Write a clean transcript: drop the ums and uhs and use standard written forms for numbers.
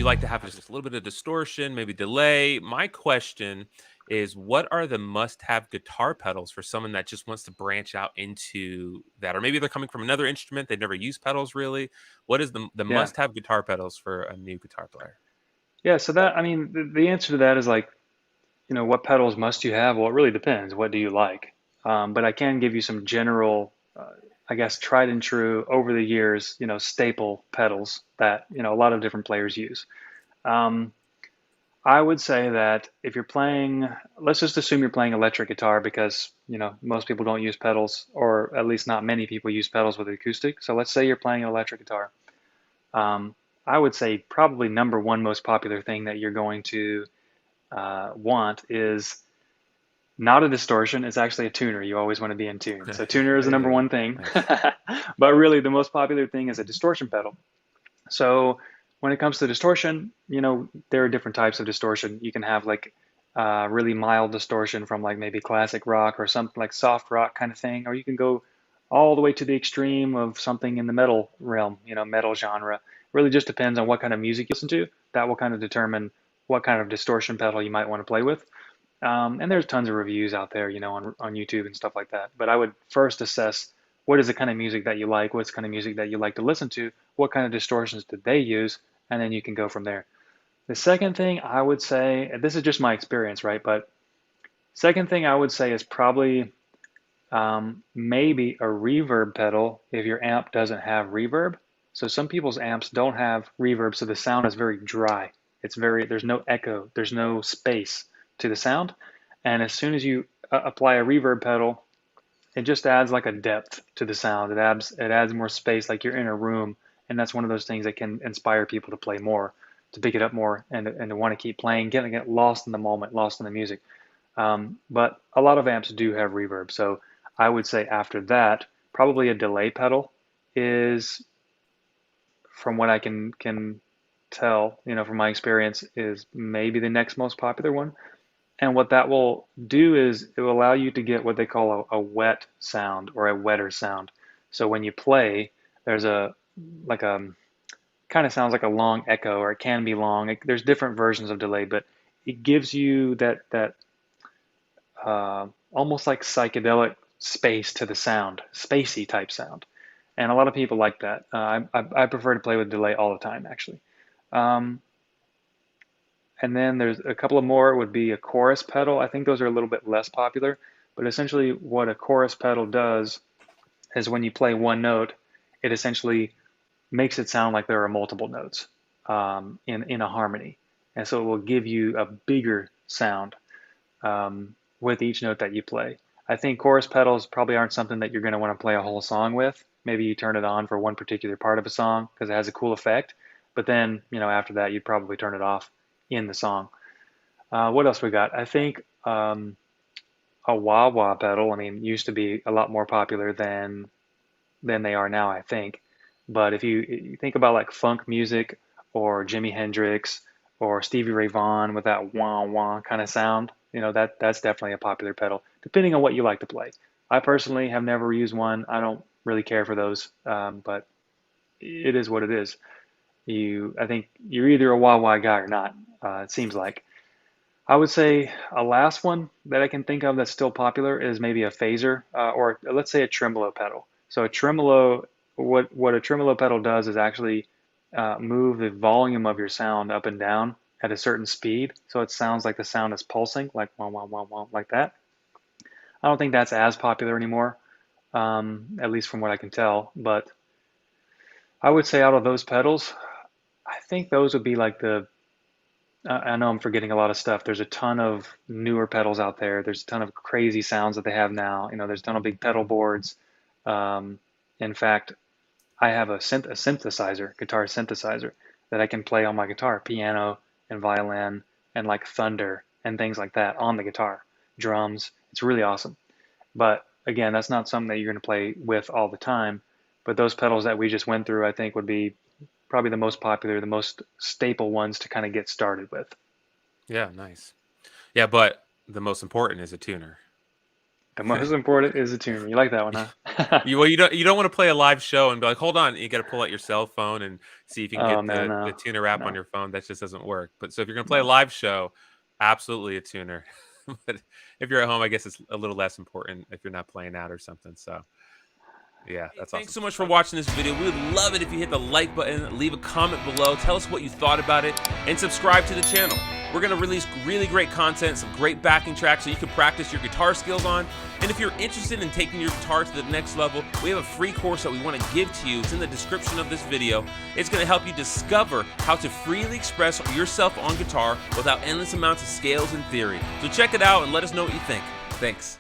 you like to have just a little bit of distortion, maybe delay. My question is, what are the must-have guitar pedals for someone that just wants to branch out into that? Or maybe they're coming from another instrument, they've never used pedals really. What is the Yeah. must-have guitar pedals for a new guitar player? Yeah. So that, I mean, the answer to that is like, what pedals must you have? Well, it really depends. What do you like? But I can give you some general, I guess, tried and true over the years, staple pedals that, a lot of different players use. Um, I would say that if you're playing, let's just assume you're playing electric guitar because, most people don't use pedals, or at least not many people use pedals with acoustic. So let's say you're playing an electric guitar. Um, I would say probably number one most popular thing that you're going to want is not a distortion. It's actually a tuner. You always want to be in tune. So tuner is the number Hey, one thing. nice. But really, the most popular thing is a distortion pedal. So when it comes to distortion, there are different types of distortion. You can have like really mild distortion from like maybe classic rock or something like soft rock kind of thing, or you can go all the way to the extreme of something in the metal realm, metal genre. Really just depends on what kind of music you listen to. That will kind of determine what kind of distortion pedal you might want to play with. And there's tons of reviews out there, on YouTube and stuff like that. But I would first assess what is the kind of music that you like, what's the kind of music that you like to listen to, what kind of distortions did they use, and then you can go from there. The second thing I would say, and this is just my experience, right? But second thing I would say is probably maybe a reverb pedal if your amp doesn't have reverb. So some people's amps don't have reverb, so the sound is very dry. There's no echo, there's no space to the sound. And as soon as you apply a reverb pedal, it just adds like a depth to the sound. It adds more space, like you're in a room, and that's one of those things that can inspire people to play more, to pick it up more, and to want to keep playing, get lost in the moment, lost in the music. But a lot of amps do have reverb, so I would say after that, probably a delay pedal is, from what I can tell, from my experience, is maybe the next most popular one. And what that will do is it will allow you to get what they call a wet sound or a wetter sound. So when you play, there's a like a kind of sounds like a long echo, or it can be long. There's different versions of delay, but it gives you that almost like psychedelic space to the sound, spacey type sound. And a lot of people like that. I prefer to play with delay all the time, actually. Um, and then there's a couple of more would be a chorus pedal. I think those are a little bit less popular, but essentially what a chorus pedal does is when you play one note, it essentially makes it sound like there are multiple notes in a harmony. And so it will give you a bigger sound with each note that you play. I think chorus pedals probably aren't something that you're going to want to play a whole song with. Maybe you turn it on for one particular part of a song because it has a cool effect. But then, after that, you'd probably turn it off in the song. What else we got? I think a wah wah pedal, I mean, used to be a lot more popular than they are now, I think. But if you think about like funk music or Jimi Hendrix or Stevie Ray Vaughan with that wah wah kind of sound, that's definitely a popular pedal, depending on what you like to play. I personally have never used one. I don't really care for those, but it is what it is. I think you're either a wah wah guy or not. It seems like. I would say a last one that I can think of that's still popular is maybe a phaser, or let's say a tremolo pedal. So a tremolo, what a tremolo pedal does is actually move the volume of your sound up and down at a certain speed, so it sounds like the sound is pulsing, like wah wah wah wah, like that. I don't think that's as popular anymore, at least from what I can tell. But I would say out of those pedals, I think those would be like I know I'm forgetting a lot of stuff. There's a ton of newer pedals out there. There's a ton of crazy sounds that they have now. There's a ton of big pedal boards. Um, in fact, I have a synthesizer, guitar synthesizer, that I can play on my guitar, piano and violin and like thunder and things like that on the guitar, drums. It's really awesome. But again, that's not something that you're going to play with all the time. But those pedals that we just went through, I think would be probably the most popular, the most staple ones to kind of get started with. Yeah, nice. Yeah, but the most important is a tuner. The most important is the tuner. You like that one, huh? You don't want to play a live show and be like, hold on, you got to pull out your cell phone and see if you can Oh get man, the no, tuner app on no, your phone. That just doesn't work. But so if you're gonna play a no. live show, absolutely a tuner. But if you're at home, I guess it's a little less important if you're not playing out or something. So yeah, Hey, that's thanks awesome. so much for watching this video. We would love it if you hit the like button, leave a comment below, tell us what you thought about it, and subscribe to the channel. We're going to release really great content, some great backing tracks so you can practice your guitar skills on. And if you're interested in taking your guitar to the next level, we have a free course that we want to give to you. It's in the description of this video. It's going to help you discover how to freely express yourself on guitar without endless amounts of scales and theory. So check it out and let us know what you think. Thanks.